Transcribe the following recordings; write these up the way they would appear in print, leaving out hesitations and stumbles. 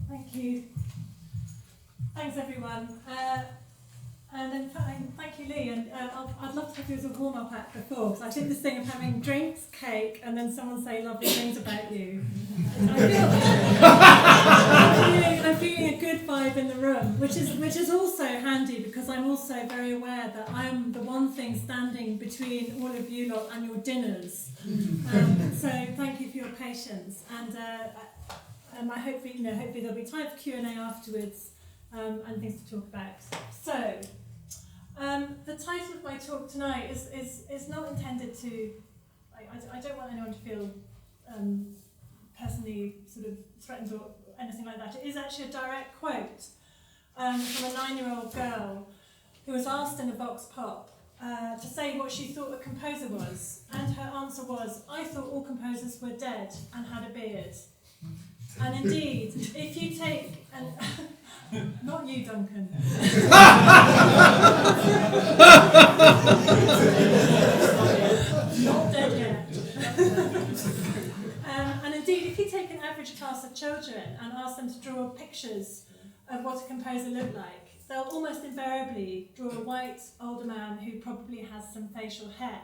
Thank you. Thanks, everyone. And in fact, thank you, Lee. And I'd love to have you as a warm-up act before, because I think this thing of having drinks, cake, and then someone say lovely things about you. I'm feeling a good vibe in the room, which is also handy because I'm also very aware that I'm the one thing standing between all of you lot and your dinners. So thank you for your patience, and I hope hopefully there'll be time for Q&A afterwards. And things to talk about. So, the title of my talk tonight is not intended to. I don't want anyone to feel personally sort of threatened or anything like that. It is actually a direct quote from a 9-year-old girl who was asked in a Vox Pop to say what she thought a composer was, and her answer was, "I thought all composers were dead and had a beard." And indeed, if you take not you, Duncan. Not dead yet. And indeed, if you take an average class of children and ask them to draw pictures of what a composer looked like, they'll almost invariably draw a white, older man who probably has some facial hair.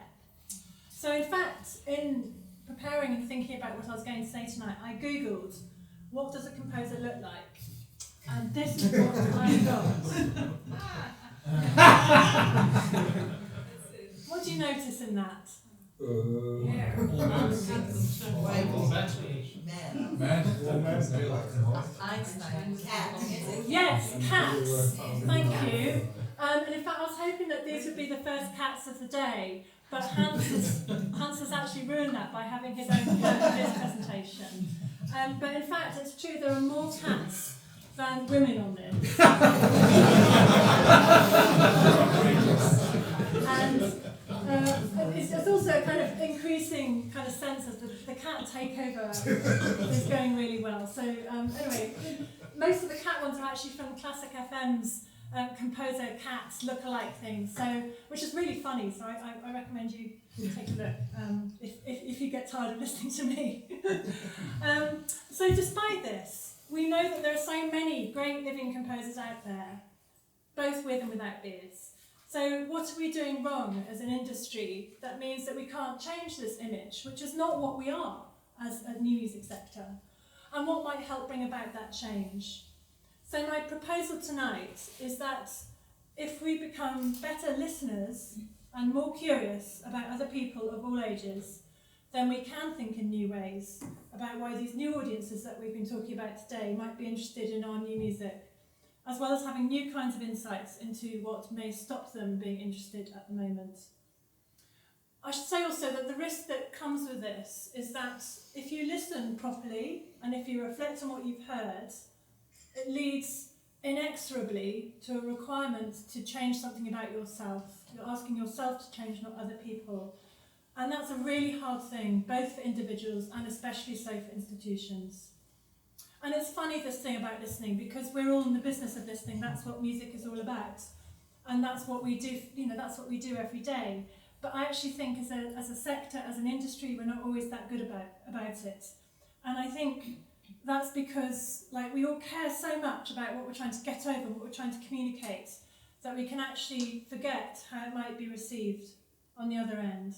So in fact, in preparing and thinking about what I was going to say tonight, I Googled, what does a composer look like? And this is what I got. What do you notice in that? Yes, cats. Thank you. And in fact, I was hoping that these would be the first cats of the day, but Hans has actually ruined that by having his own cat in his presentation. But in fact, it's true, there are more cats than women on this. And it's also a kind of increasing kind of sense of the cat takeover is going really well. So anyway, most of the cat ones are actually from Classic FM's composer cats look-alike things, which is really funny. So I recommend you take a look if you get tired of listening to me. So despite this, we know that there are so many great living composers out there, both with and without beards. So what are we doing wrong as an industry that means that we can't change this image, which is not what we are as a new music sector? And what might help bring about that change? So my proposal tonight is that if we become better listeners and more curious about other people of all ages, then we can think in new ways about why these new audiences that we've been talking about today might be interested in our new music, as well as having new kinds of insights into what may stop them being interested at the moment. I should say also that the risk that comes with this is that if you listen properly and if you reflect on what you've heard, it leads inexorably to a requirement to change something about yourself. You're asking yourself to change, not other people. And that's a really hard thing, both for individuals and especially so for institutions. And it's funny, this thing about listening, because we're all in the business of listening. That's what music is all about. And that's what we do, that's what we do every day. But I actually think as a sector, as an industry, we're not always that good about it. And I think that's because we all care so much about what we're trying to get over, what we're trying to communicate, that we can actually forget how it might be received on the other end.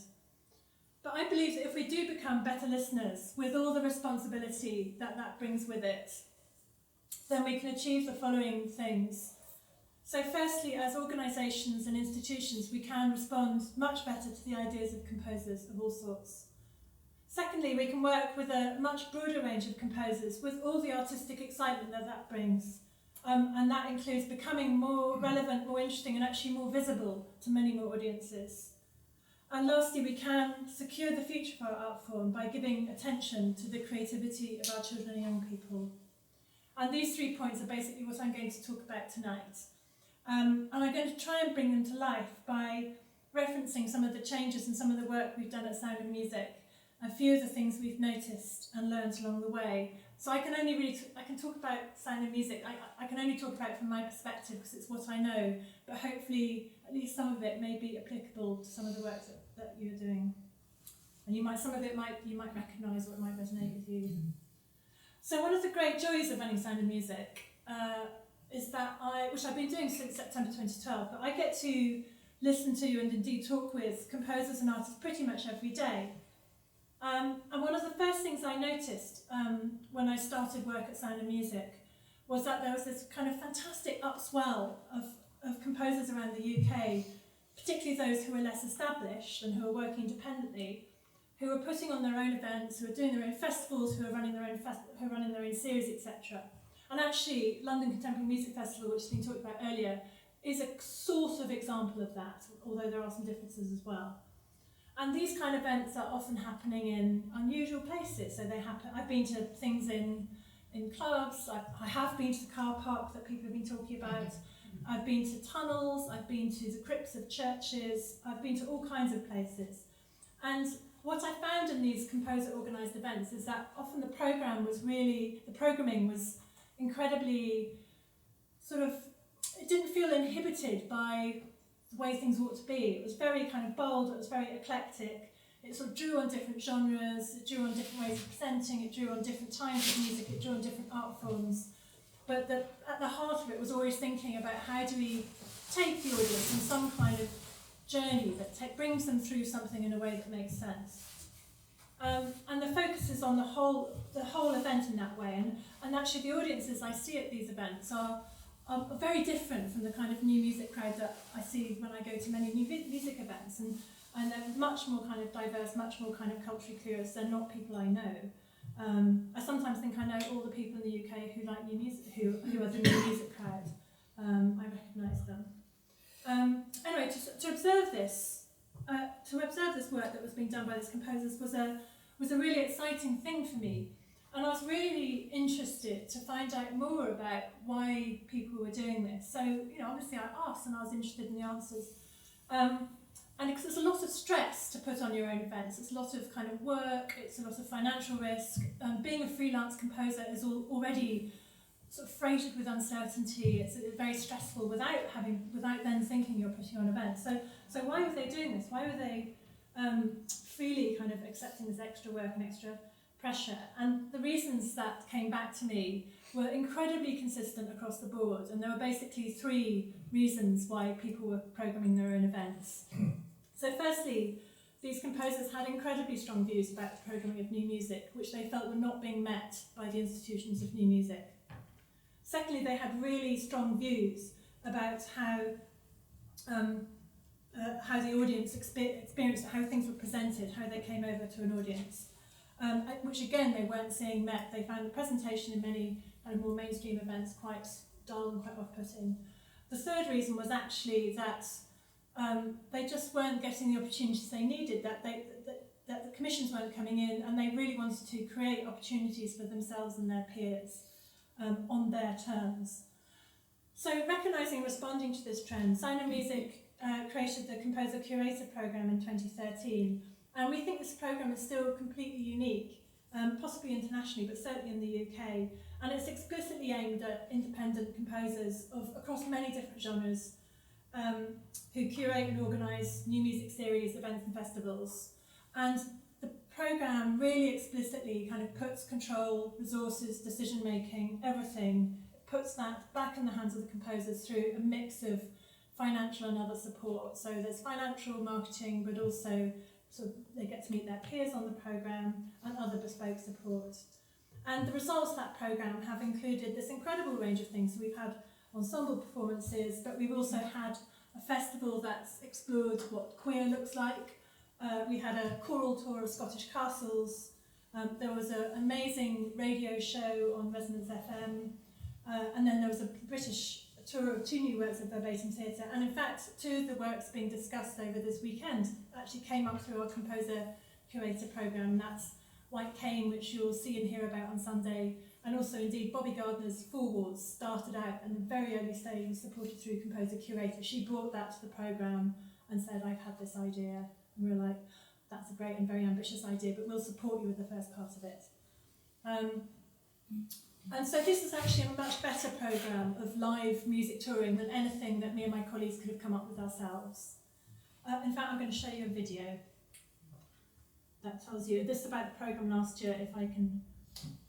But I believe that if we do become better listeners, with all the responsibility that brings with it, then we can achieve the following things. So firstly, as organisations and institutions, we can respond much better to the ideas of composers of all sorts. Secondly, we can work with a much broader range of composers with all the artistic excitement that brings. And that includes becoming more relevant, more interesting, and actually more visible to many more audiences. And lastly, we can secure the future for our art form by giving attention to the creativity of our children and young people. And these 3 points are basically what I'm going to talk about tonight. And I'm going to try and bring them to life by referencing some of the changes and some of the work we've done at Sound of Music, a few of the things we've noticed and learned along the way. So I can only really, I can talk about Sound of Music, I can only talk about it from my perspective because it's what I know, but hopefully at least some of it may be applicable to some of the work that you're doing. And some of it you might recognise or it might resonate with you. So one of the great joys of running Sound and Music is that which I've been doing since September 2012, but I get to listen to and indeed talk with composers and artists pretty much every day. And one of the first things I noticed when I started work at Sound and Music was that there was this kind of fantastic upswell of composers around the UK, particularly those who were less established and who were working independently, who were putting on their own events, who were doing their own festivals, who were running their own series, etc. And actually, London Contemporary Music Festival, which has been talked about earlier, is a sort of example of that, although there are some differences as well. And these kind of events are often happening in unusual places. So they happen. I've been to things in clubs. I have been to the car park that people have been talking about. I've been to tunnels. I've been to the crypts of churches. I've been to all kinds of places. And what I found in these composer-organised events is that often the programming was incredibly sort of, it didn't feel inhibited by the way things ought to be. It was very kind of bold, it was very eclectic. It sort of drew on different genres, it drew on different ways of presenting, it drew on different times of music, it drew on different art forms. But at the heart of it was always thinking about how do we take the audience on some kind of journey that brings them through something in a way that makes sense. And the focus is on the whole event in that way. And actually the audiences I see at these events are very different from the kind of new music crowd that I see when I go to many new music events. And they're much more kind of diverse, much more kind of culturally curious. They're not people I know. I sometimes think I know all the people in the UK who like new music, who are the new music crowd. I recognise them. Anyway, to observe this work that was being done by these composers was a really exciting thing for me. And I was really interested to find out more about why people were doing this. So, obviously I asked and I was interested in the answers. And because there's a lot of stress to put on your own events, it's a lot of kind of work, it's a lot of financial risk. Being a freelance composer is already sort of freighted with uncertainty. It's very stressful without then thinking you're putting on events. So why were they doing this? Why were they freely kind of accepting this extra work and extra pressure? And the reasons that came back to me were incredibly consistent across the board, and there were basically three reasons why people were programming their own events. So firstly, these composers had incredibly strong views about the programming of new music, which they felt were not being met by the institutions of new music. Secondly, they had really strong views about how the audience experienced, how things were presented, how they came over to an audience, which again they weren't seeing met. They found the presentation in many kind of more mainstream events quite dull and quite off-putting. The third reason was actually that they just weren't getting the opportunities they needed, that the commissions weren't coming in, and they really wanted to create opportunities for themselves and their peers on their terms. So recognising and responding to this trend, Sound and Music created the Composer Curator programme in 2013, and we think this programme is still completely unique, possibly internationally, but certainly in the UK, and it's explicitly aimed at independent composers across many different genres who curate and organise new music series, events and festivals. And the programme really explicitly kind of puts control, resources, decision-making, everything, puts that back in the hands of the composers through a mix of financial and other support. So there's financial, marketing, but also they get to meet their peers on the programme and other bespoke support. And the results of that programme have included this incredible range of things. So we've had ensemble performances, but we've also had a festival that's explored what queer looks like. We had a choral tour of Scottish castles. There was an amazing radio show on Resonance FM. And then there was a British tour of 2 new works of verbatim theatre. And in fact, 2 of the works being discussed over this weekend actually came up through our Composer Curator programme. That's White Cane, which you'll see and hear about on Sunday. And also, indeed, Bobby Gardner's Four Walls started out in the very early stage, was supported through Composer Curator. She brought that to the programme and said, I've had this idea. And we were like, that's a great and very ambitious idea, but we'll support you with the first part of it. And so this is actually a much better programme of live music touring than anything that me and my colleagues could have come up with ourselves. In fact, I'm going to show you a video that tells you this about the programme last year, if I can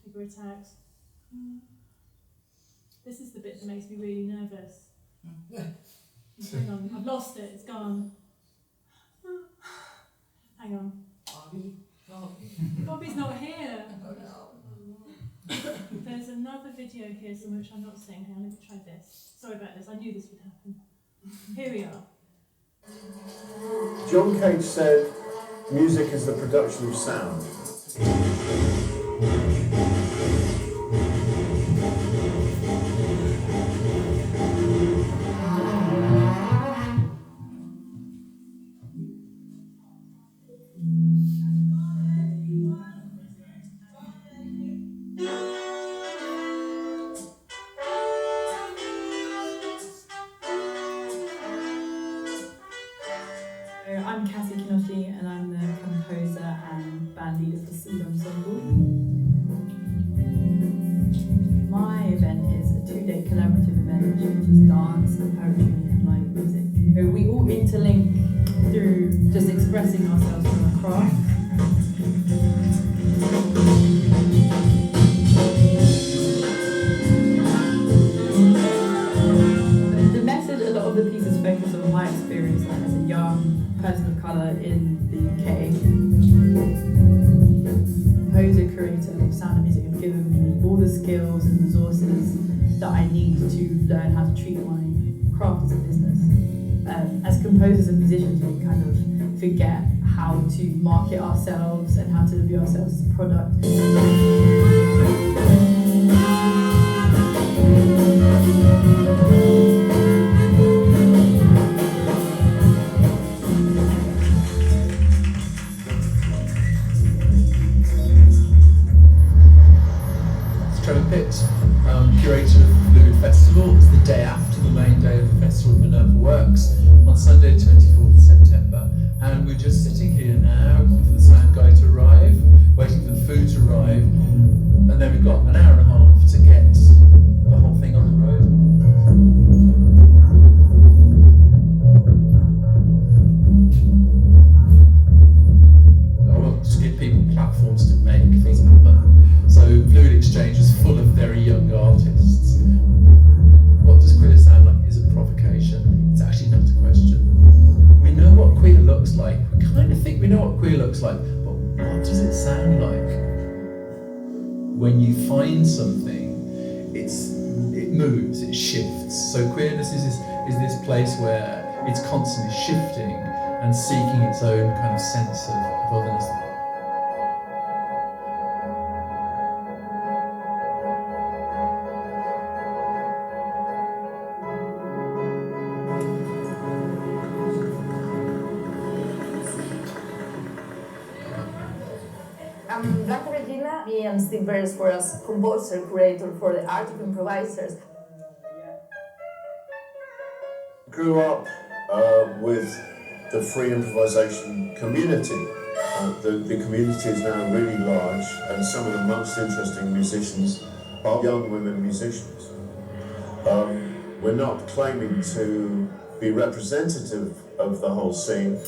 figure it out. This is the bit that makes me really nervous. Hang on, I've lost it, it's gone. Hang on. Bobby's not here. There's another video here, some which I'm not seeing. Hang on, let me try this. Sorry about this, I knew this would happen. Here we are. John Cage said, music is the production of sound. And I'm the composer and band leader for Sea Ensemble. My event is a 2-day collaborative event which features dance, poetry and live music. So we all interlink through just expressing ourselves from a craft. The message, a lot of the pieces focus on my experience as a young person of colour in the UK. Composer, creator of sound and music have given me all the skills and resources that I need to learn how to treat my craft as a business. As composers and musicians, we kind of forget how to market ourselves and how to view ourselves as a product. Curator of the Fluid Festival. It's the day after the main day of the festival, Minerva Works, on Sunday 24th September. And we're just sitting here now, waiting for the sound guy to arrive, waiting for the food to arrive, and then we've got an hour and a half to get the whole thing on the road. I want to give people platforms to make things happen. So Fluid Exchange is full of very young artists. What does queer sound like is a provocation. It's actually not a question. We know what queer looks like. We kind of think we know what queer looks like, but what does it sound like? When you find something, it moves, it shifts. So queerness is this place where it's constantly shifting and seeking its own kind of sense of otherness. Me and Steve Bears were as composer, curator for the Art of Improvisers. Grew up with the free improvisation community. The community is now really large, and some of the most interesting musicians are young women musicians. We're not claiming to be representative of the whole scene.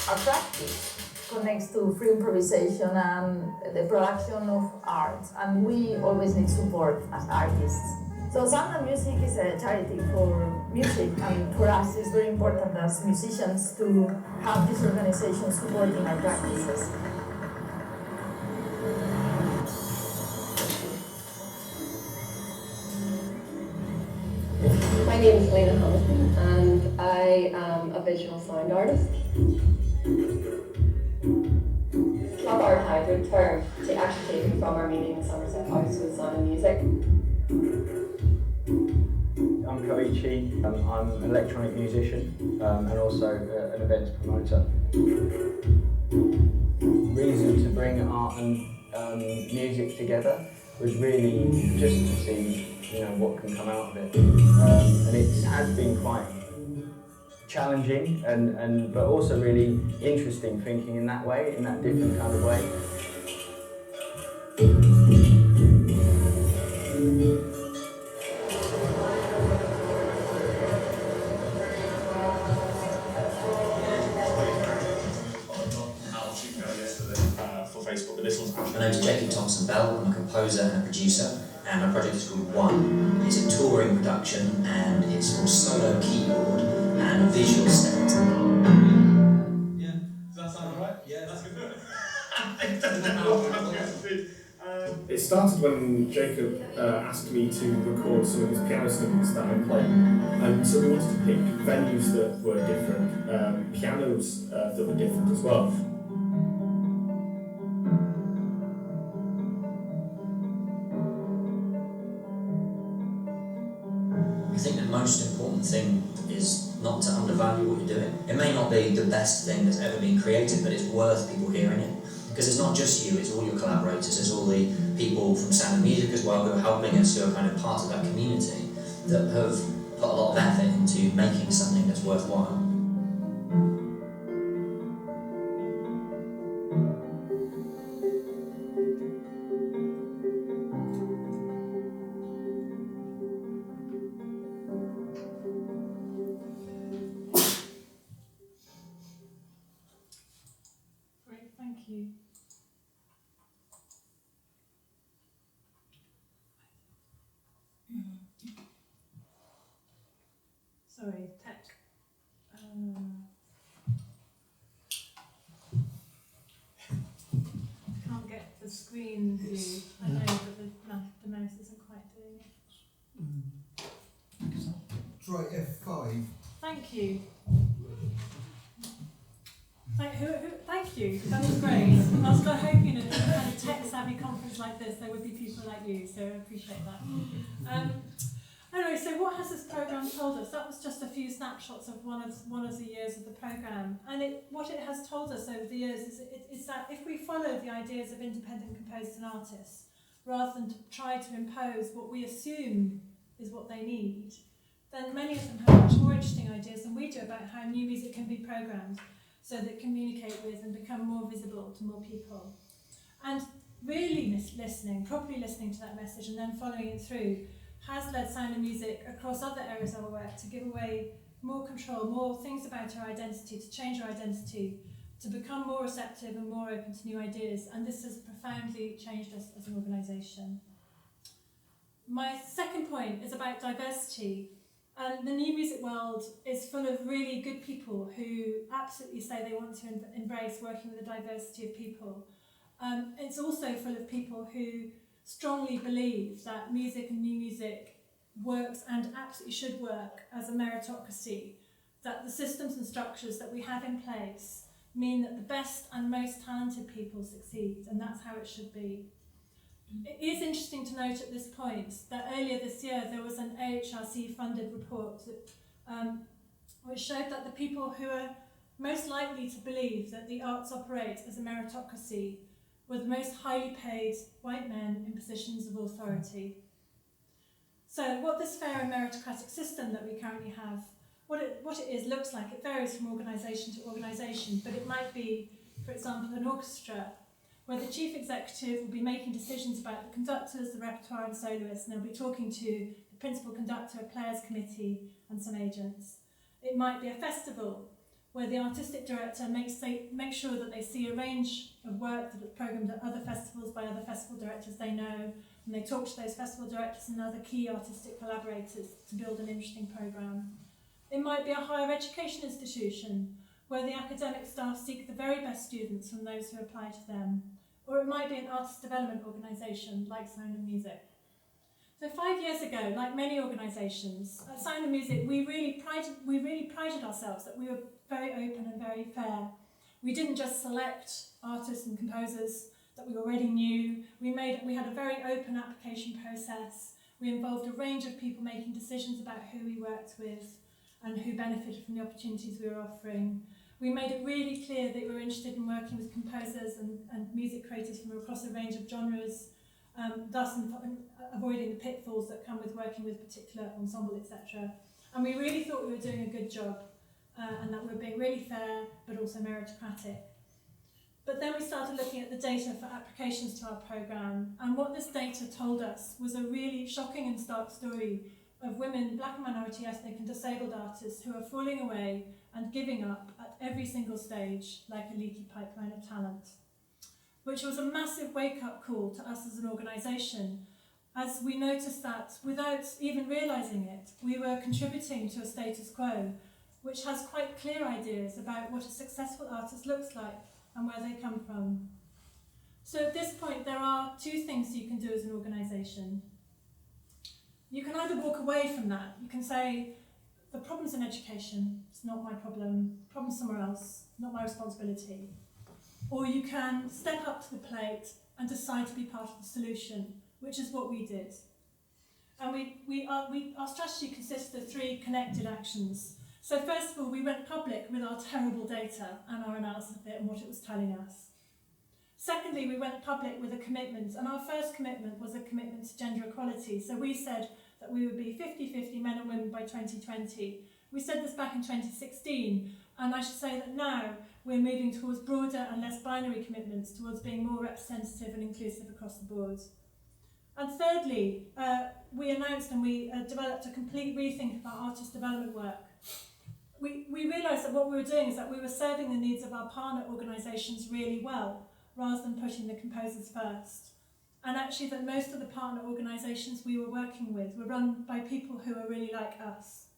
Our practice connects to free improvisation and the production of art, and we always need support as artists. So Sound and Music is a charity for music, and for us it's very important as musicians to have this organization supporting our practices. My name is Lena Hamilton, and I am a visual sound artist. It's not our hybrid term, they actually taken from our meeting in Somerset House with sound and music. I'm Koichi, I'm an electronic musician and also an events promoter. Reason to bring art and music together was really just to see, what can come out of it. And it has been quite challenging but also really interesting thinking in that way, in that different kind of way. For Facebook the littles. My name is Jacob Thompson-Bell. I'm a composer and a producer, and my project is called One. It's a touring production, and it's for solo keyboard and a visual set. Yeah, does that sound alright? Yeah, that's good. It started when Jacob asked me to record some of his piano snippets that I'm playing, and so we wanted to pick venues that were different, pianos that were different as well. I think the most important thing is not to undervalue what you're doing. It may not be the best thing that's ever been created, but it's worth people hearing it. Because it's not just you, it's all your collaborators, it's all the people from Sound of Music as well who are helping us, who are kind of part of that community, that have put a lot of effort into making something that's worthwhile. Great, thank you. Sorry, tech. Can't get the screen view. I know, but the mouse isn't quite doing it. Try F5. Thank you. Thank you. That was great. I was kind of hoping at a kind of tech-savvy conference like this there would be people like you, so I appreciate that. Anyway, so what has this programme told us? That was just a few snapshots of one of the years of the programme, and what it has told us over the years is that if we follow the ideas of independent composers and artists, rather than to try to impose what we assume is what they need, then many of them have much more interesting ideas than we do about how new music can be programmed so that it can communicate with and become more visible to more people. And really properly listening to that message and then following it through has led Sound of Music across other areas of our work to give away more control, more things about our identity, to change our identity, to become more receptive and more open to new ideas, and this has profoundly changed us as an organisation. My second point is about diversity. The new music world is full of really good people who absolutely say they want to embrace working with a diversity of people. It's also full of people who strongly believe that music and new music works and absolutely should work as a meritocracy, that the systems and structures that we have in place mean that the best and most talented people succeed, and that's how it should be. It is interesting to note at this point that earlier this year there was an AHRC funded report that, which showed that the people who are most likely to believe that the arts operate as a meritocracy were the most highly paid white men in positions of authority. So what this fair and meritocratic system that we currently have, what it is, looks like, it varies from organisation to organisation, but it might be, for example, an orchestra where the chief executive will be making decisions about the conductors, the repertoire and soloists, and they'll be talking to the principal conductor, a players committee and some agents. It might be a festival where the artistic director makes sure that they see a range of work that is programmed at other festivals by other festival directors they know, and they talk to those festival directors and other key artistic collaborators to build an interesting programme. It might be a higher education institution where the academic staff seek the very best students from those who apply to them. Or it might be an artist development organisation like Sound of Music. So 5 years ago, like many organisations, at Sound of Music we really prided ourselves that we were very open and very fair. We didn't just select artists and composers that we already knew. We had a very open application process. We involved a range of people making decisions about who we worked with and who benefited from the opportunities we were offering. We made it really clear that we were interested in working with composers and music creators from across a range of genres, thus avoiding the pitfalls that come with working with particular ensemble, etc. And we really thought we were doing a good job and that we were being really fair but also meritocratic. But then we started looking at the data for applications to our programme, and what this data told us was a really shocking and stark story of women, black and minority ethnic and disabled artists who are falling away and giving up at every single stage like a leaky pipeline of talent. which was a massive wake-up call to us as an organisation, as we noticed that, without even realising it, we were contributing to a status quo which has quite clear ideas about what a successful artist looks like and where they come from. So at this point, there are two things you can do as an organisation. You can either walk away from that. You can say, the problem's in education, it's not my problem, problem's somewhere else, not my responsibility. Or you can step up to the plate and decide to be part of the solution, which is what we did. And our strategy consists of three connected actions. So first of all, we went public with our terrible data and our analysis of it and what it was telling us. Secondly, we went public with a commitment, and our first commitment was a commitment to gender equality. So we said that we would be 50-50 men and women by 2020. We said this back in 2016, and I should say that now we're moving towards broader and less binary commitments, towards being more representative and inclusive across the board. And thirdly, we announced and we developed a complete rethink of our artist development work. We realised that what we were doing is that we were serving the needs of our partner organisations really well, rather than putting the composers first. And actually that most of the partner organisations we were working with were run by people who are really like us.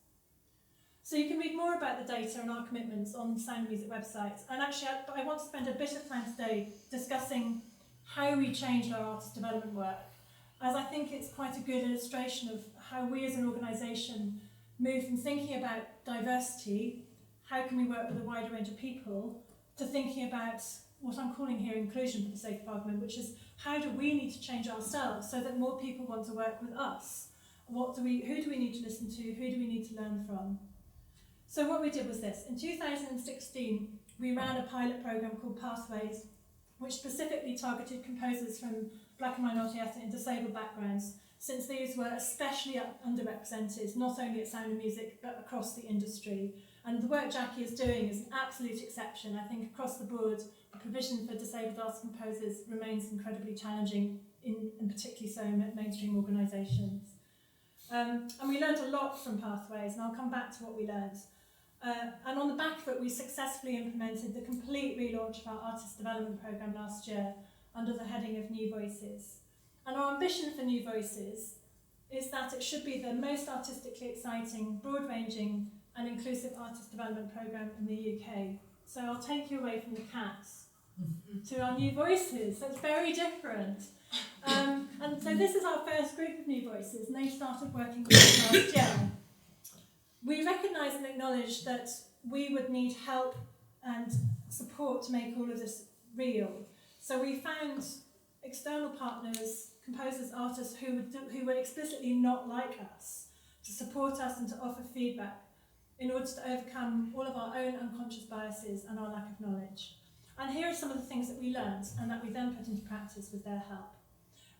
So you can read more about the data and our commitments on the Sound Music website. And actually I want to spend a bit of time today discussing how we changed our artist development work, as I think it's quite a good illustration of how we as an organisation move from thinking about diversity, how can we work with a wider range of people, to thinking about what I'm calling here inclusion for the sake of argument, which is how do we need to change ourselves so that more people want to work with us? Who do we need to listen to? Who do we need to learn from? So what we did was this. In 2016, we ran a pilot programme called Pathways, which specifically targeted composers from Black and minority ethnic and disabled backgrounds, since these were especially underrepresented, not only at Sound of Music, but across the industry. And the work Jackie is doing is an absolute exception. I think across the board, the provision for disabled artist composers remains incredibly challenging, and particularly so in mainstream organisations. And we learned a lot from Pathways, and I'll come back to what we learned. And on the back of it, we successfully implemented the complete relaunch of our artist development programme last year under the heading of New Voices. And our ambition for New Voices is that it should be the most artistically exciting, broad-ranging and inclusive artist development programme in the UK. So I'll take you away from the cats to our New Voices. So it's very different. And so this is our first group of New Voices, and they started working with us last year. We recognise and acknowledge that we would need help and support to make all of this real. So we found external partners, composers, artists who were explicitly not like us, to support us and to offer feedback in order to overcome all of our own unconscious biases and our lack of knowledge. And here are some of the things that we learned and that we then put into practice with their help.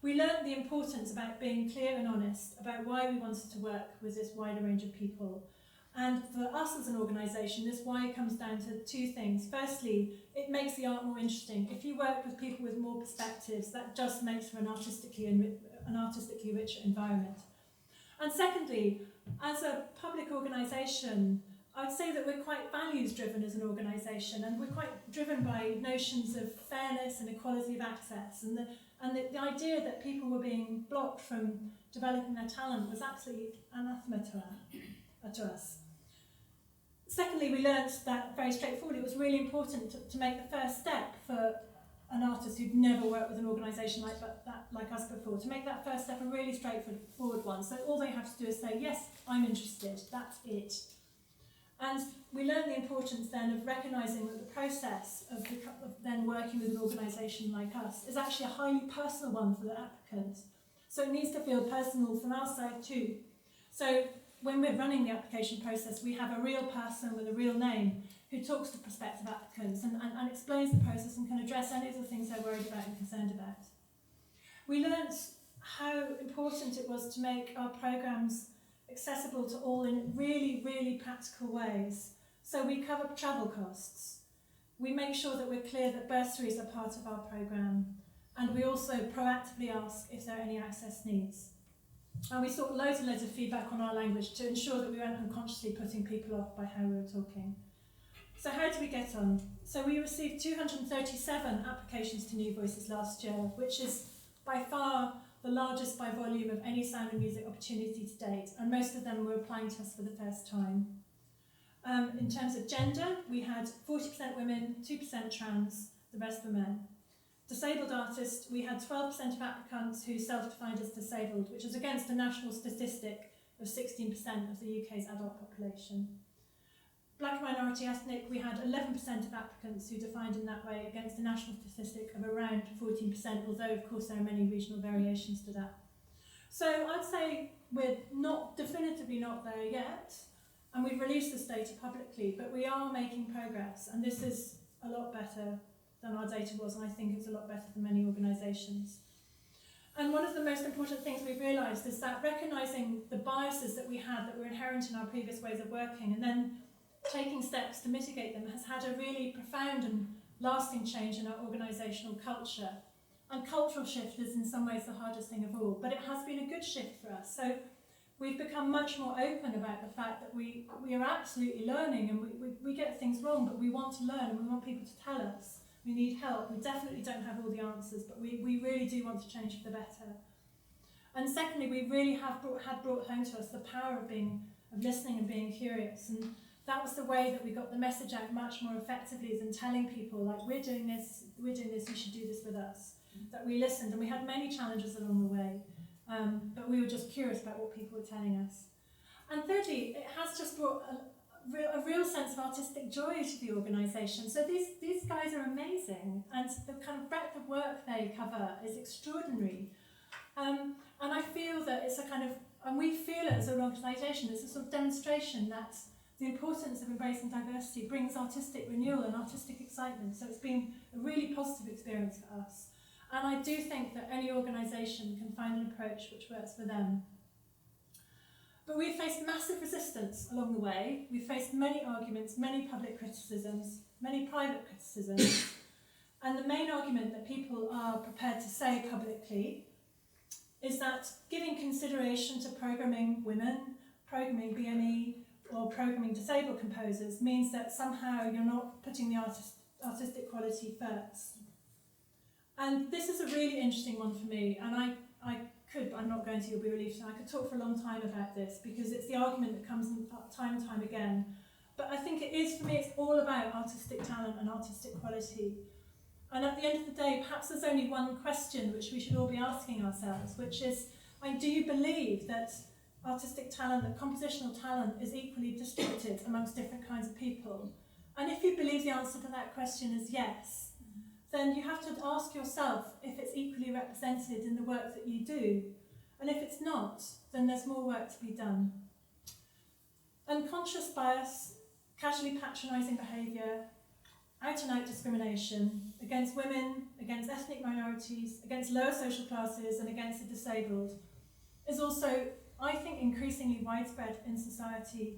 We learned the importance about being clear and honest about why we wanted to work with this wider range of people. And for us as an organisation, this why comes down to two things. Firstly, it makes the art more interesting. If you work with people with more perspectives, that just makes for an artistically richer environment. And secondly, as a public organisation, I'd say that we're quite values-driven as an organisation, and we're quite driven by notions of fairness and equality of access, and the idea that people were being blocked from developing their talent was absolutely anathema to us. Secondly, we learned that, very straightforwardly, it was really important to make the first step for an artist who'd never worked with an organisation like us before, to make that first step a really straightforward one. So all they have to do is say, yes, I'm interested, that's it. And we learned the importance then of recognising that the process of then working with an organisation like us is actually a highly personal one for the applicant. So it needs to feel personal from our side too. So when we're running the application process, we have a real person with a real name who talks to prospective applicants and explains the process and can address any of the things they're worried about and concerned about. We learnt how important it was to make our programmes accessible to all in really, really practical ways. So we cover travel costs. We make sure that we're clear that bursaries are part of our programme, and we also proactively ask if there are any access needs. And we sought loads and loads of feedback on our language to ensure that we weren't unconsciously putting people off by how we were talking. So how did we get on? So we received 237 applications to New Voices last year, which is by far the largest by volume of any sound and music opportunity to date, and most of them were applying to us for the first time. In terms of gender, we had 40% women, 2% trans, the rest were men. Disabled artists, we had 12% of applicants who self-defined as disabled, which is against a national statistic of 16% of the UK's adult population. Black and minority ethnic, we had 11% of applicants who defined in that way against a national statistic of around 14%, although of course there are many regional variations to that. So I'd say we're definitively not there yet, and we've released this data publicly, but we are making progress, and this is a lot better than our data was, and I think it's a lot better than many organisations. And one of the most important things we've realised is that recognising the biases that we had that were inherent in our previous ways of working, and then taking steps to mitigate them, has had a really profound and lasting change in our organisational culture. And cultural shift is in some ways the hardest thing of all, but it has been a good shift for us. So we've become much more open about the fact that we are absolutely learning, and we get things wrong, but we want to learn and we want people to tell us. We need help. We definitely don't have all the answers, but we really do want to change for the better. And secondly, we really had brought home to us the power of listening and being curious. And that was the way that we got the message out much more effectively than telling people, like, we're doing this, you should do this with us. That we listened, and we had many challenges along the way, but we were just curious about what people were telling us. And thirdly, it has just brought a real sense of artistic joy to the organisation. So these guys are amazing, and the kind of breadth of work they cover is extraordinary. And I feel that it's a kind of, and we feel it as an organisation, it's a sort of demonstration that the importance of embracing diversity brings artistic renewal and artistic excitement. So it's been a really positive experience for us. And I do think that any organisation can find an approach which works for them. But we've faced massive resistance along the way. We've faced many arguments, many public criticisms, many private criticisms. And the main argument that people are prepared to say publicly is that giving consideration to programming women, programming BME, or programming disabled composers means that somehow you're not putting the artistic quality first. And this is a really interesting one for me, and I'm not going to, you'll be relieved, I could talk for a long time about this, because it's the argument that comes up time and time again. But I think it is, for me, it's all about artistic talent and artistic quality. And at the end of the day, perhaps there's only one question which we should all be asking ourselves, which is, do you believe that artistic talent, that compositional talent is equally distributed amongst different kinds of people? And if you believe the answer to that question is yes, then you have to ask yourself if it's equally represented in the work that you do. And if it's not, then there's more work to be done. Unconscious bias, casually patronising behaviour, out-and-out discrimination against women, against ethnic minorities, against lower social classes, and against the disabled is also, I think, increasingly widespread in society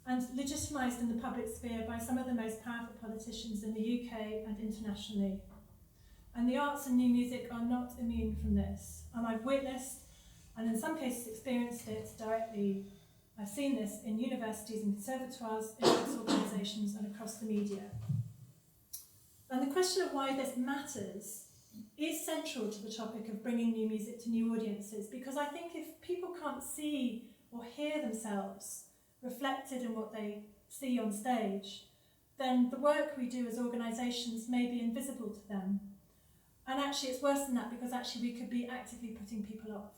and legitimised in the public sphere by some of the most powerful politicians in the UK and internationally. And the arts and new music are not immune from this. And I've witnessed, and in some cases experienced it directly. I've seen this in universities and conservatoires, in arts organisations, and across the media. And the question of why this matters is central to the topic of bringing new music to new audiences, because I think if people can't see or hear themselves reflected in what they see on stage, then the work we do as organisations may be invisible to them. And actually it's worse than that, because actually we could be actively putting people off.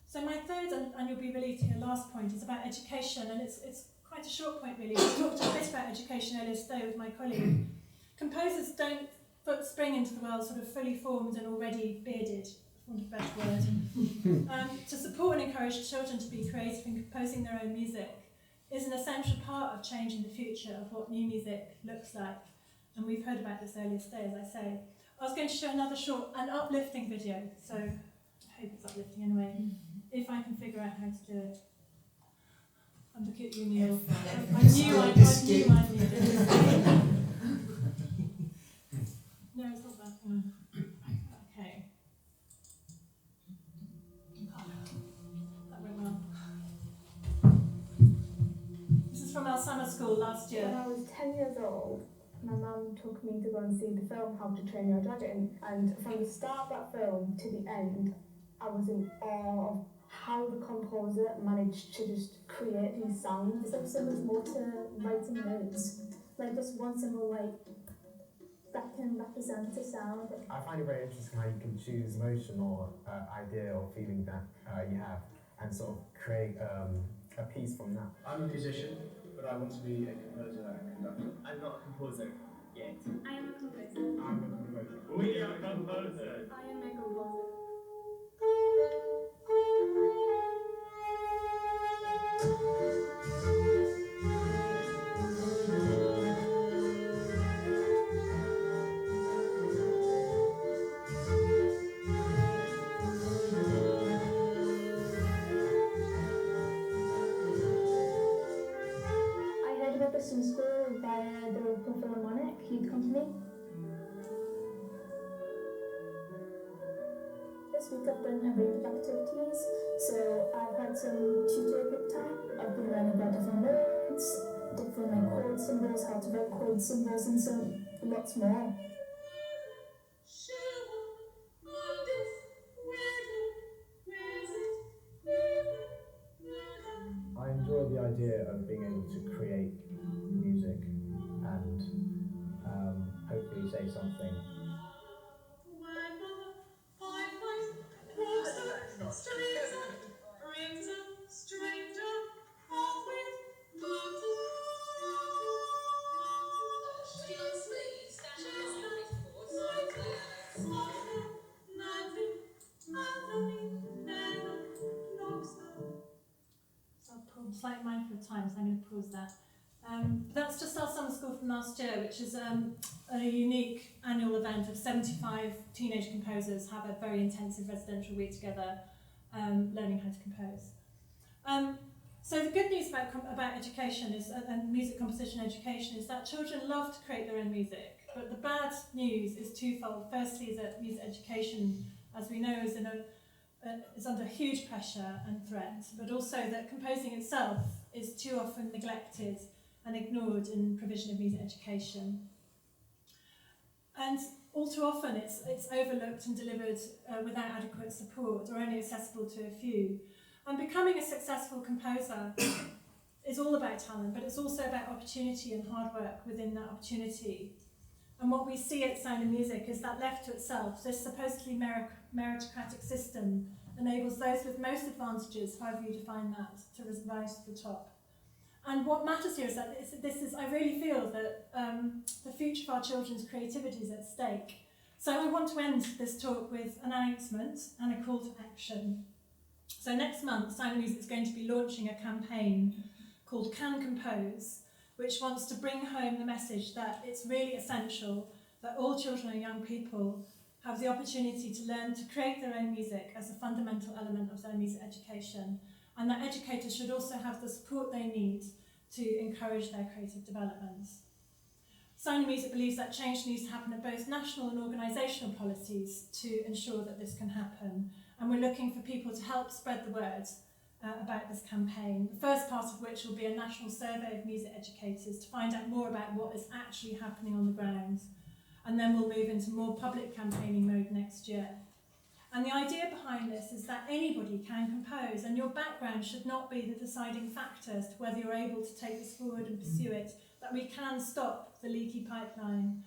So my third, and you'll be relieved to hear, last point is about education, and it's quite a short point really. I talked a bit about education earlier today with my colleague. Composers don't spring into the world sort of fully formed and already bearded, for want of a better word. To support and encourage children to be creative in composing their own music is an essential part of changing the future of what new music looks like. And we've heard about this earlier today, as I say. I was going to show another an uplifting video, so I hope it's uplifting anyway, if I can figure out how to do it. And look at you, Neil. I knew I'd need it. No, it's not that one. Okay. That went well. This is from our summer school last year. When I was 10 years old, my mum took me to go and see the film How to Train Your Dragon, and from the start of that film to the end, I was in awe of how the composer managed to just create these sounds. There's like so much more to writing words. Like just one symbol that can represent a sound. I find it very interesting how you can choose emotion or idea or feeling that you have and sort of create a piece from that. I'm a musician, but I want to be a composer and conductor. I'm not a composer yet. I am a composer. I'm a composer. We are composers. I am a composer. Some school via the local Philharmonic Youth Company. This week I've done a range of activities, so I've had some tutor group time. I've been learning about different words, different chord symbols, how to write chord symbols, and so lots more. I enjoy the idea of being able to create music and hopefully say something. Slightly mindful of time, so I'm going to pause that. That's just our summer school from last year, which is a unique annual event of 75 teenage composers have a very intensive residential week together, learning how to compose. So the good news about education is, and music composition education, is that children love to create their own music, but the bad news is twofold. Firstly, is that music education, as we know, is under huge pressure and threat, but also that composing itself is too often neglected and ignored in provision of music education. And all too often it's overlooked and delivered without adequate support or only accessible to a few. And becoming a successful composer is all about talent, but it's also about opportunity and hard work within that opportunity. And what we see at Sound of Music is that left to itself, this supposedly meritocratic system enables those with most advantages, however you define that, to rise to the top. And what matters here is that I really feel that the future of our children's creativity is at stake. So I want to end this talk with an announcement and a call to action. So next month, Sound of Music is going to be launching a campaign called Can Compose, which wants to bring home the message that it's really essential that all children and young people have the opportunity to learn to create their own music as a fundamental element of their music education, and that educators should also have the support they need to encourage their creative development. Sound of Music believes that change needs to happen at both national and organisational policies to ensure that this can happen, and we're looking for people to help spread the word about this campaign, the first part of which will be a national survey of music educators to find out more about what is actually happening on the ground, and then we'll move into more public campaigning mode next year. And the idea behind this is that anybody can compose, and your background should not be the deciding factor as to whether you're able to take this forward and pursue it, that we can stop the leaky pipeline.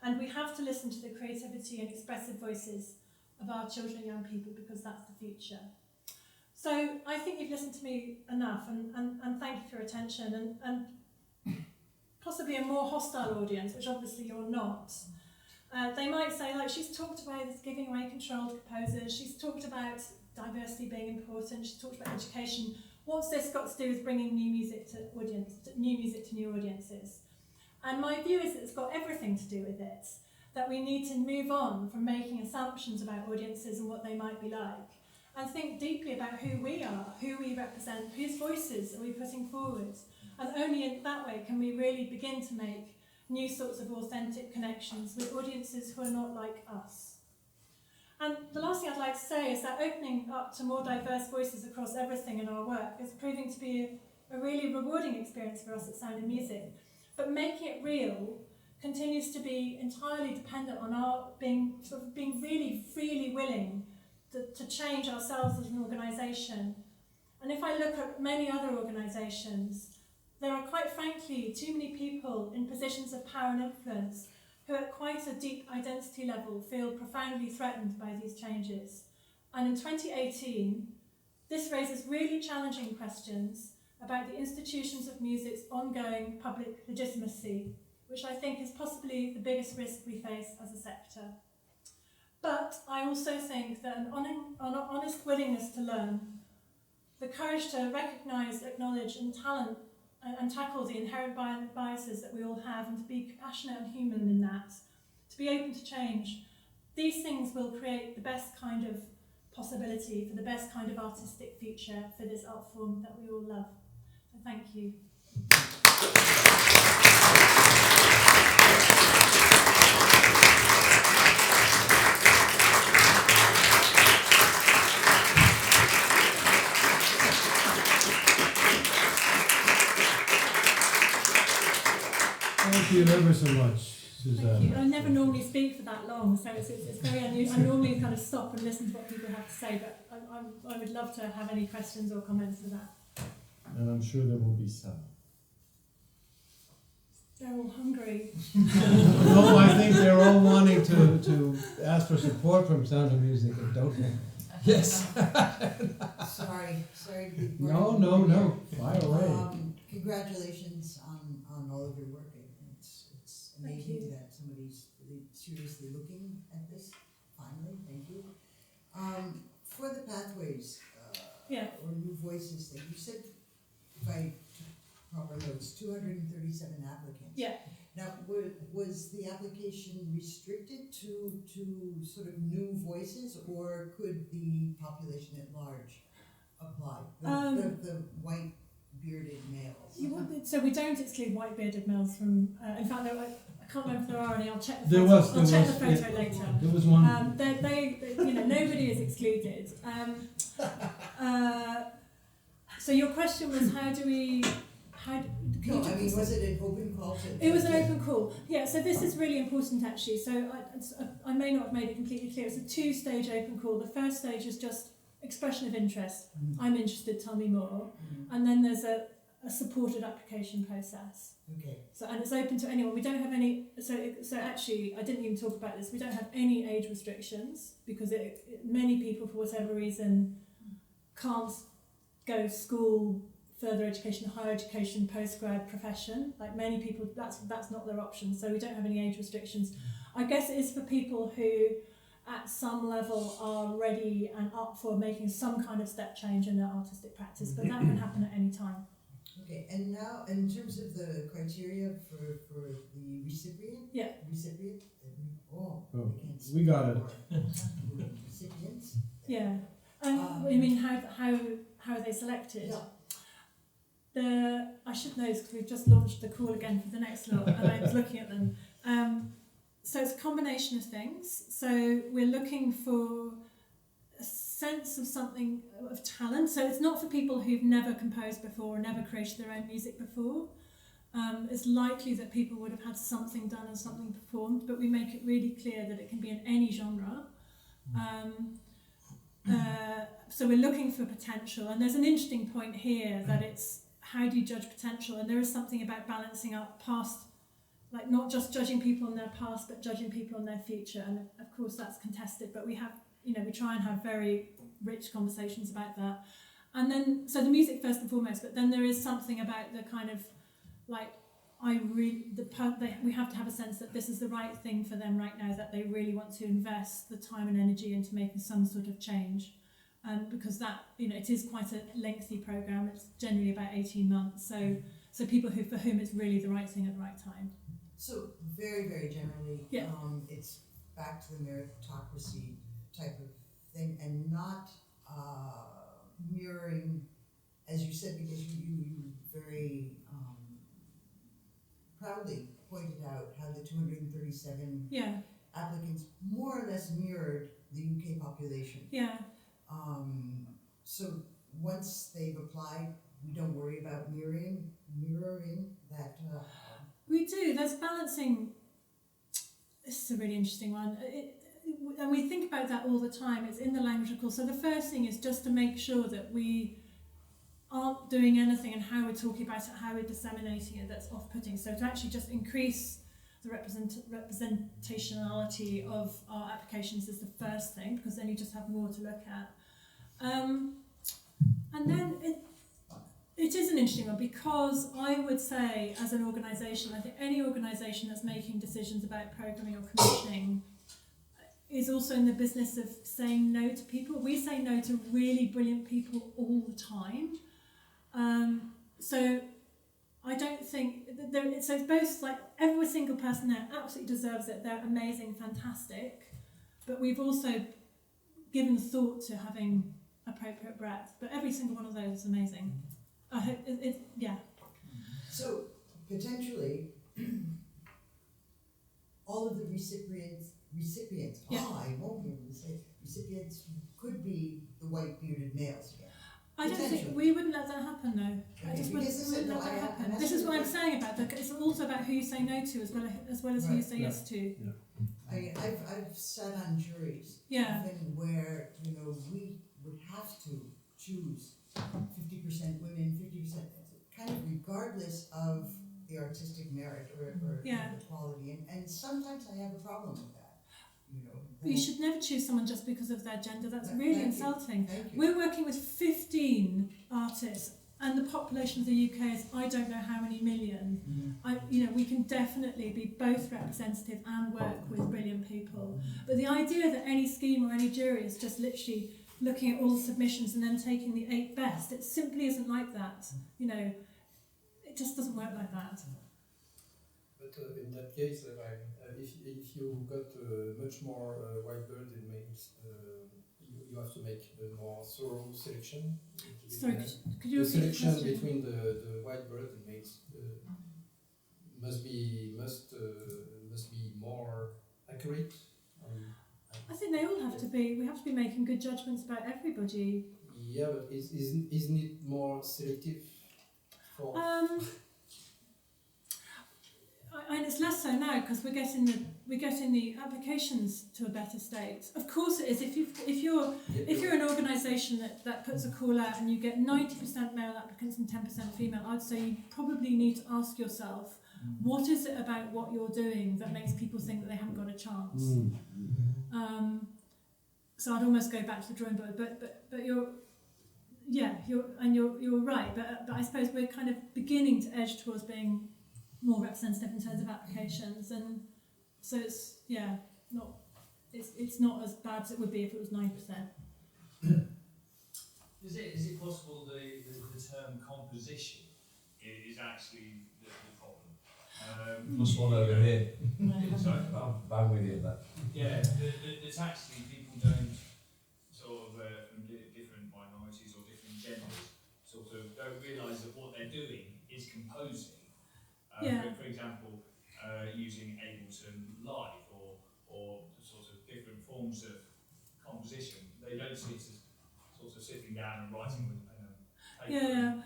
And we have to listen to the creativity and expressive voices of our children and young people, because that's the future. So I think you've listened to me enough, and thank you for your attention, and possibly a more hostile audience, which obviously you're not. They might say, like, she's talked about this giving away control to composers, she's talked about diversity being important, she's talked about education. What's this got to do with bringing new music to new audiences? And my view is that it's got everything to do with it, that we need to move on from making assumptions about audiences and what they might be like, and think deeply about who we are, who we represent, whose voices are we putting forward. And only in that way can we really begin to make new sorts of authentic connections with audiences who are not like us. And the last thing I'd like to say is that opening up to more diverse voices across everything in our work is proving to be a really rewarding experience for us at Sound of Music. but making it real continues to be entirely dependent on our being really freely willing to change ourselves as an organisation. And if I look at many other organisations, there are quite frankly too many people in positions of power and influence who at quite a deep identity level feel profoundly threatened by these changes. And in 2018, this raises really challenging questions about the institutions of music's ongoing public legitimacy, which I think is possibly the biggest risk we face as a sector. But I also think that an honest willingness to learn, the courage to recognise, acknowledge and tackle the inherent biases that we all have, and to be compassionate and human in that, to be open to change, these things will create the best kind of possibility for the best kind of artistic future for this art form that we all love. So thank you. Thank you ever so much, Susanna. Thank you. I never normally speak for that long, so it's very unusual. I normally kind of stop and listen to what people have to say, but I would love to have any questions or comments to that. And I'm sure there will be some. They're all hungry. No, I think they're all wanting to ask for support from Sound of Music, and don't they? Yes. Sorry to be No. Fire away. Congratulations on all of your work. It's amazing that somebody's really seriously looking at this. Finally, thank you. For the pathways or new voices thing, you said, if I took proper notes, 237 applicants. Yeah. Now, was the application restricted to sort of new voices, or could the population at large apply? The white bearded males. So we don't exclude white bearded males from. In fact, I can't remember if there are any. I'll check the There photo. was. I'll check the photo later. There was one. They nobody is excluded. So your question was, was it an open call? It was an open call. Yeah. So this is really important, actually. So I may not have made it completely clear. It's a two-stage open call. The first stage is just expression of interest. I'm interested, tell me more. And then there's a supported application process. Okay. So, and it's open to anyone. We don't have any, so actually, I didn't even talk about this, we don't have any age restrictions, because many people, for whatever reason, can't go school, further education, higher education, postgrad, profession. Like many people, that's not their option. So we don't have any age restrictions. I guess it is for people who, at some level, are ready and up for making some kind of step change in their artistic practice, but that can happen at any time. Okay, and now in terms of the criteria for the recipient? Yeah. Recipient? We got it. Recipients? Yeah. I mean, how are they selected? Yeah. I should know this because we've just launched the call again for the next lot, and I was looking at them. So it's a combination of things. So we're looking for a sense of something of talent. So it's not for people who've never composed before or never created their own music before. It's likely that people would have had something done and something performed, but we make it really clear that it can be in any genre. So we're looking for potential, and there's an interesting point here that it's how do you judge potential, and there is something about balancing up past, like not just judging people on their past, but judging people on their future, and of course that's contested, but we have, we try and have very rich conversations about that. And then, so the music first and foremost, but then there is something about the kind of, like, we have to have a sense that this is the right thing for them right now, that they really want to invest the time and energy into making some sort of change. Because that, it is quite a lengthy programme, it's generally about 18 months, so people for whom it's really the right thing at the right time. So very, very generally, yeah. It's back to the meritocracy type of thing, and not mirroring, as you said, because you very proudly pointed out how the 237 applicants more or less mirrored the UK population. Yeah. So once they've applied, we don't worry about mirroring that. We do. There's balancing. This is a really interesting one. And we think about that all the time. It's in the language of course. So the first thing is just to make sure that we aren't doing anything and how we're talking about it, how we're disseminating it that's off-putting. So to actually just increase the representationality of our applications is the first thing, because then you just have more to look at. And then it is an interesting one, because I would say as an organisation, I think any organisation that's making decisions about programming or commissioning is also in the business of saying no to people. We say no to really brilliant people all the time. So I don't think, so it's both like every single person there absolutely deserves it, they're amazing, fantastic, but we've also given thought to having appropriate breadth, but every single one of those is amazing. I hope yeah. So potentially, all of the recipients, Yeah. I won't be able to say recipients could be the white bearded males again. I don't think we wouldn't let that happen though. I just wouldn't let that happen. This is what I'm saying about that. It's also about who you say no to as well as who you say yes to. Yeah. I mean, I've sat on juries, Yeah. even where we would have to choose 50% women, 50%, kind of regardless of the artistic merit or Yeah. the quality, and sometimes I have a problem with that. You should never choose someone just because of their gender. That's Thank really you. insulting. Thank you. We're working with 15 artists, and the population of the UK is I don't know how many million. We can definitely be both representative and work with brilliant people. But the idea that any scheme or any jury is just literally looking at all the submissions and then taking the 8 best, it simply isn't like that. It just doesn't work like that. But in that case, if you got much more white-birded males, you have to make a more thorough selection. Sorry, could you the repeat the selection question? between the white-birded males must be more accurate. I think they all have to be. We have to be making good judgments about everybody. Yeah, but isn't it more selective for? And it's less so now because we're getting the applications to a better state. Of course it is. If you're an organisation that puts a call out and you get 90% male applicants and 10% female, I'd say you probably need to ask yourself, what is it about what you're doing that makes people think that they haven't got a chance? So I'd almost go back to the drawing board. But you're right. But I suppose we're kind of beginning to edge towards being more representative in terms of applications, and so it's not as bad as it would be if it was 9%. Is it possible the term composition is actually the problem? Plus one over here. Sorry? I'm with you on that. Yeah, it's actually people don't sort of from different minorities or different genders sort of don't realise that what they're doing is composing. For example, using Ableton Live or sort of different forms of composition, they don't see it as sort of sitting down and writing with a pen and paper.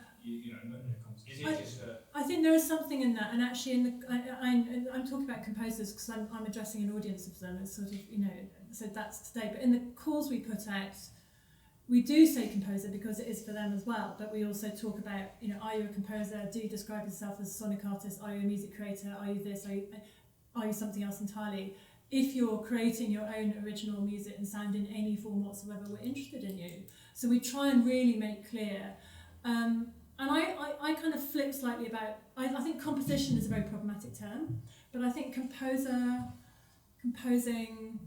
Is it just I think there is something in that, and actually, I'm talking about composers because I'm addressing an audience of them. It's sort of so that's today. But in the calls we put out, we do say composer because it is for them as well, but we also talk about, are you a composer? Do you describe yourself as a sonic artist? Are you a music creator? Are you this? Are you something else entirely? If you're creating your own original music and sound in any form whatsoever, we're interested in you. So we try and really make clear. And I kind of flip slightly about, I think composition is a very problematic term, but I think composing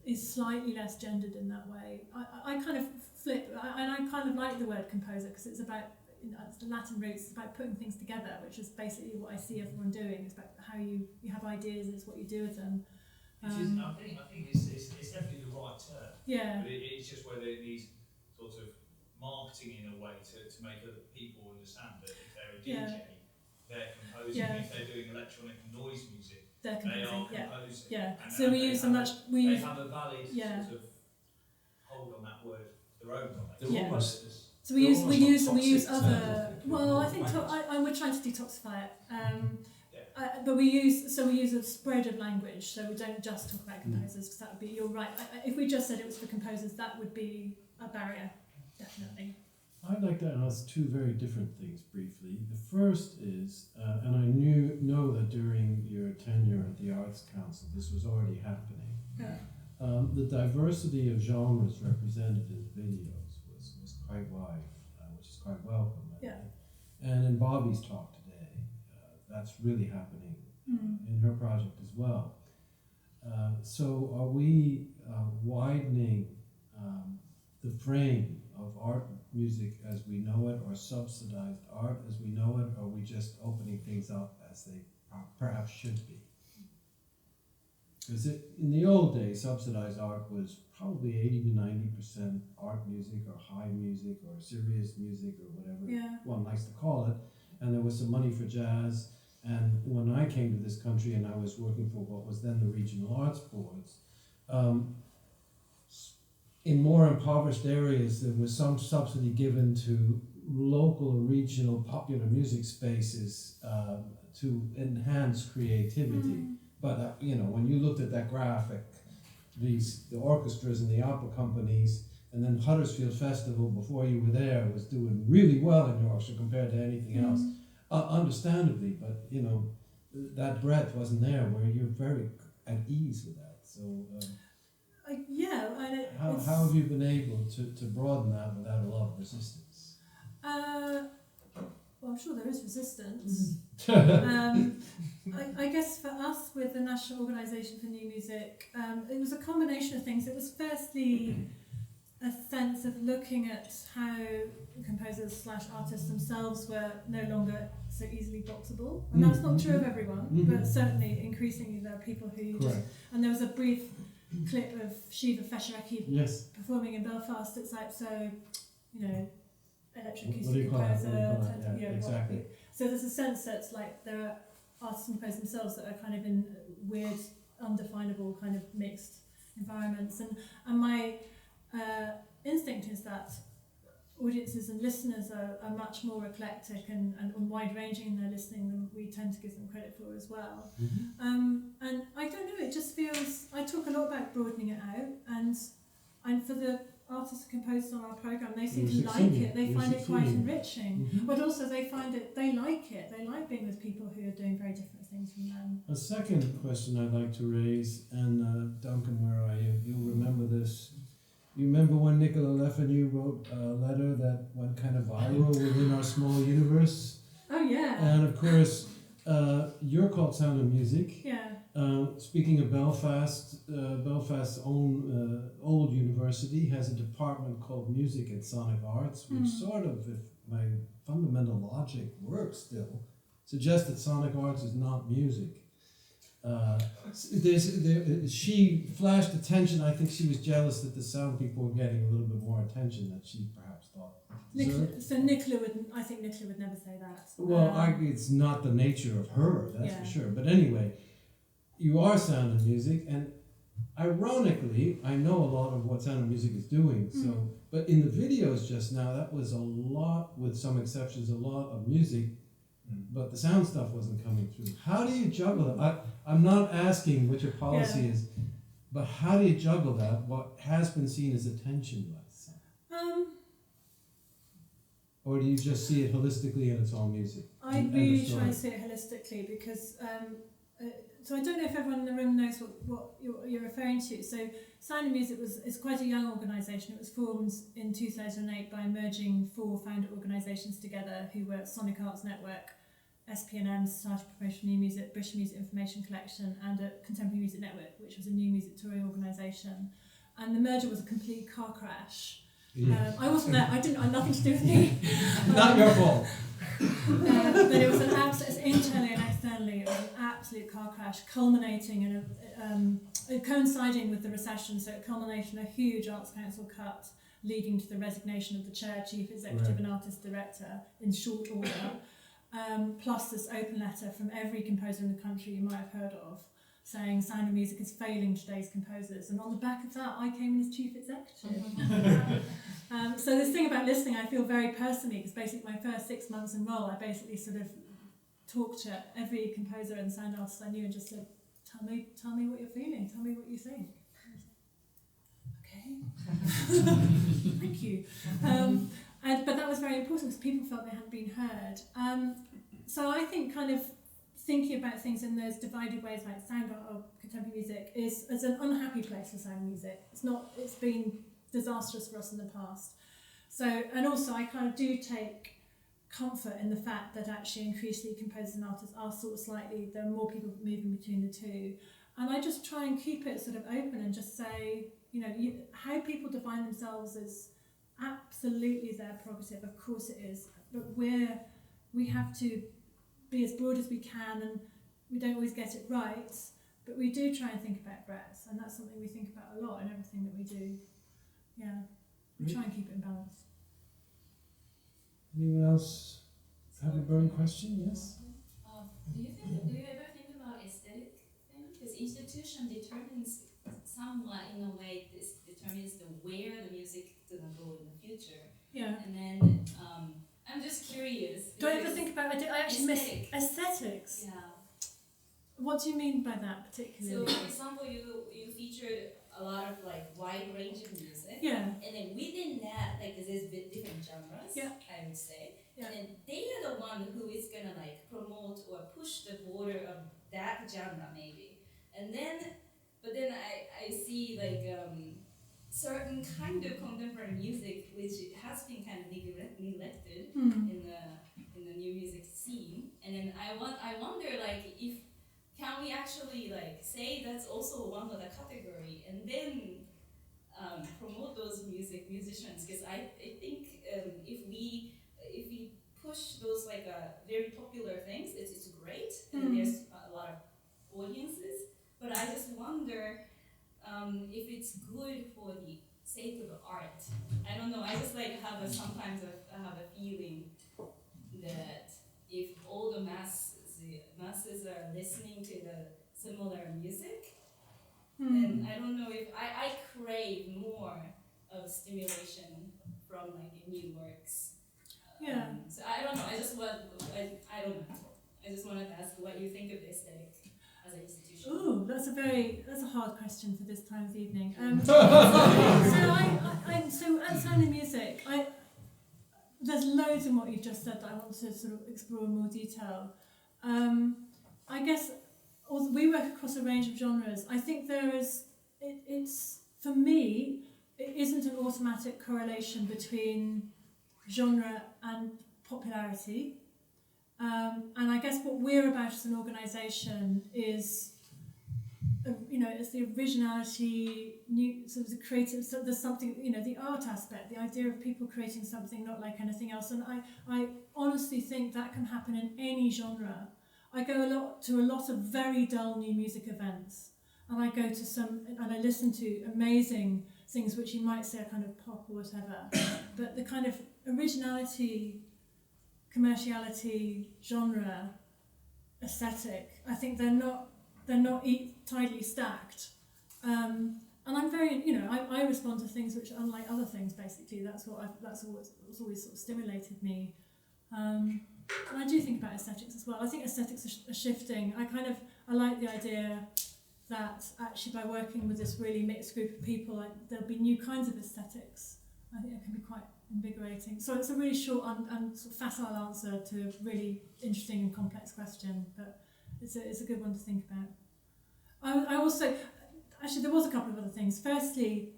is slightly less gendered in that way. I kind of flip, and I kind of like the word composer because it's about, it's the Latin roots, it's about putting things together, which is basically what I see everyone doing. It's about how you have ideas, and it's what you do with them. I think it's definitely the right term. Yeah. But it's just whether it needs sort of marketing in a way to make other people understand that if they're a DJ, they're composing. Yeah. If they're doing electronic noise music, they're composing. They are composing. Yeah. And, So we use so much. They have a valid sort of hold on that word, their own way. So we use other. Well, I think we're trying to detoxify it. but we use a spread of language, so we don't just talk about composers, because that would be, you're right, if we just said it was for composers, that would be a barrier, definitely. I'd like to ask two very different things briefly. The first is, and I know that during your tenure at the Arts Council this was already happening, the diversity of genres represented in the videos was quite wide, which is quite welcome. And in Bobby's talk today, that's really happening in her project as well. So are we widening the frame of art music as we know it, or subsidized art as we know it, or are we just opening things up as they perhaps should be? Because in the old days, subsidized art was probably 80 to 90% art music or high music or serious music or whatever one likes to call it, and there was some money for jazz. And when I came to this country and I was working for what was then the regional arts boards, in more impoverished areas there was some subsidy given to local or regional popular music spaces to enhance creativity. But when you looked at that graphic, the orchestras and the opera companies, and then Huddersfield Festival before you were there was doing really well in Yorkshire compared to anything else. Understandably, but that breadth wasn't there where you're very at ease with that. So how have you been able to broaden that without a lot of resistance? Well, I'm sure there is resistance. I guess for us with the National Organisation for New Music, it was a combination of things. It was firstly a sense of looking at how composers / artists themselves were no longer so easily boxable. And that's not true of everyone, but certainly increasingly there are people who just... And there was a brief clip of Shiva Fesharaki performing in Belfast. It's like, so, electric acoustic composer. Exactly. So there's a sense that like there are artists and composers themselves that are kind of in weird, undefinable kind of mixed environments. And my instinct is that audiences and listeners are much more eclectic and wide-ranging in their listening than we tend to give them credit for as well. And I don't know, it just feels... I talk a lot about broadening it out, and for the artists and composers on our programme, they seem to like it. They find it quite enriching, but also they like it. They like being with people who are doing very different things from them. A second question I'd like to raise, and Duncan, where are you? You'll remember this. You remember when Nicola Lefanu wrote a letter that went kind of viral within our small universe? Oh yeah. And of course, you're called Sound of Music. Yeah. Speaking of Belfast, Belfast's own old university has a department called Music and Sonic Arts, which sort of, if my fundamental logic works still, suggests that sonic arts is not music. She flashed attention. I think she was jealous that the sound people were getting a little bit more attention than she perhaps thought. Nicola would never say that. Well, it's not the nature of her, that's for sure. But anyway, you are Sound of Music, and ironically, I know a lot of what Sound of Music is doing. So, but in the videos just now, that was a lot, with some exceptions, a lot of music. But the sound stuff wasn't coming through. How do you juggle it? I'm not asking what your policy is, but how do you juggle that? What has been seen as attention by sound? Or do you just see it holistically and it's all music? I really try to see it holistically because, so I don't know if everyone in the room knows what you're referring to. So Sound of Music is quite a young organisation. It was formed in 2008 by merging 4 founder organisations together who were Sonic Arts Network, SPNM, Society for Promotion of New Music, British Music Information Collection, and a Contemporary Music Network, which was a new music touring organisation. And the merger was a complete car crash. I wasn't there. I had nothing to do with me. Not your fault. But it was an absolute, internally and externally, it was an absolute car crash, culminating in coinciding with the recession. So it culminated in a huge Arts Council cut, leading to the resignation of the chair, chief executive, and artist director in short order. Plus this open letter from every composer in the country you might have heard of, saying Sound of Music is failing today's composers, and on the back of that I came in as chief executive. So this thing about listening I feel very personally, because basically my first 6 months in role I basically sort of talked to every composer and sound artist I knew and just said, tell me what you're feeling, tell me what you think. Okay. Thank you. But that was very important because people felt they hadn't been heard. So I think kind of thinking about things in those divided ways, like sound art or contemporary music, is an unhappy place for sound music. It's been disastrous for us in the past. So, and also I kind of do take comfort in the fact that actually increasingly composers and artists are sort of there are more people moving between the two. And I just try and keep it sort of open and just say, how people define themselves is absolutely their prerogative, of course it is, but we have to be as broad as we can, and we don't always get it right, but we do try and think about breadth, and that's something we think about a lot in everything that we do. Yeah, we try and keep it in balance. Anyone else have a burning question? Yes? Do you ever think about aesthetic thing? Because institution determines somewhat, in a way, this determines where the music is going to go in the future. Yeah. And then I'm just curious. Do I ever think about I actually miss aesthetics? Yeah. What do you mean by that particularly? So, for example, you featured a lot of wide range of music. Yeah. And then within that, there's different genres. Yeah. I would say. Yeah. And they are the one who is gonna promote or push the border of that genre maybe. But then I see certain kind of contemporary music which has been kind of neglected in the new music scene. And then I wonder if can we actually say that's also one of the category and then promote those musicians, because I think if we push those very popular things, it's great and there's a lot of audiences, but I just wonder if it's good for the sake of art. I don't know, I just sometimes I have a feeling that if all the masses are listening to the similar music, then I don't know if I crave more of stimulation from new works. Yeah. So I don't know. I don't know. I just wanted to ask what you think of the aesthetic as an institution. Ooh, that's a hard question for this time of the evening. So at Sound and Music, there's loads in what you just said that I want to sort of explore in more detail. I guess we work across a range of genres. I think it's for me, it isn't an automatic correlation between genre and popularity. And I guess what we're about as an organisation is, it's the originality, sort of the creative, so there's something, the art aspect, the idea of people creating something not like anything else. And I honestly think that can happen in any genre. I go to a lot of very dull new music events, and I go to and I listen to amazing things which you might say are kind of pop or whatever, but the kind of originality, commerciality, genre, aesthetic, I think they're not tightly stacked. And I'm very, I respond to things which are unlike other things. Basically, that's what's always sort of stimulated me. And I do think about aesthetics as well. I think aesthetics are shifting. I like the idea that actually by working with this really mixed group of people, there'll be new kinds of aesthetics. I think it can be quite invigorating. So it's a really short and sort of facile answer to a really interesting and complex question, but it's a good one to think about. I also, actually there was a couple of other things. Firstly,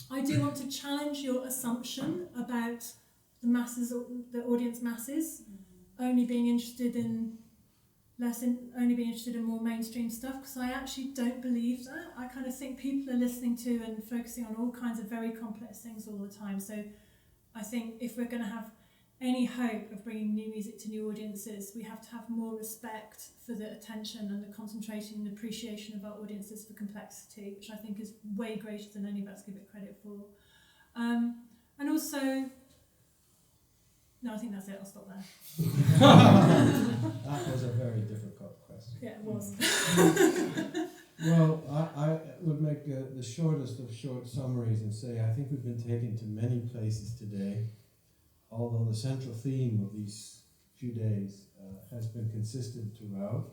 I do want to challenge your assumption about the masses, or the audience masses, only being interested in more mainstream stuff, because I actually don't believe that. I kind of think people are listening to and focusing on all kinds of very complex things all the time. So I think if we're going to have any hope of bringing new music to new audiences, we have to have more respect for the attention and the concentration and appreciation of our audiences for complexity, which I think is way greater than any of us give it credit for. And also, no, I think that's it. I'll stop there. That was a very difficult question. Yeah, it was. Well, I would make the shortest of short summaries and say I think we've been taken to many places today, although the central theme of these few days has been consistent throughout.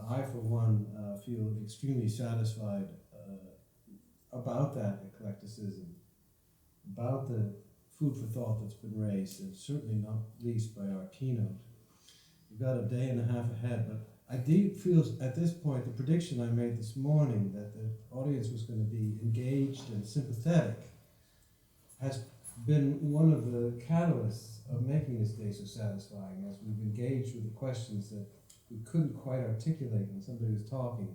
I, for one, feel extremely satisfied about that eclecticism, about the food for thought that's been raised, and certainly not least by our keynote. We've got a day and a half ahead, but I did feel at this point, the prediction I made this morning that the audience was going to be engaged and sympathetic has been one of the catalysts of making this day so satisfying, as we've engaged with the questions that we couldn't quite articulate when somebody was talking,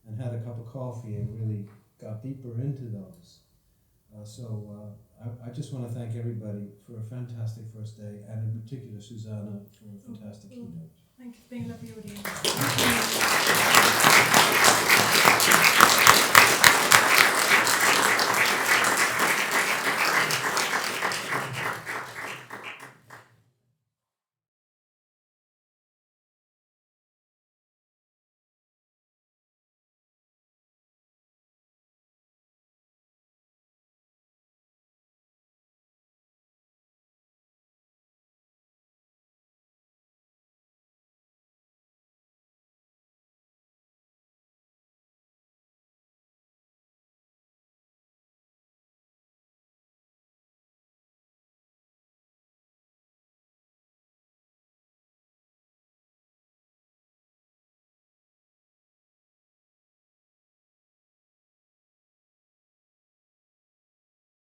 and had a cup of coffee and really got deeper into those. I just want to thank everybody for a fantastic first day, and in particular Susanna for a fantastic keynote. Thank you for being a lovely audience.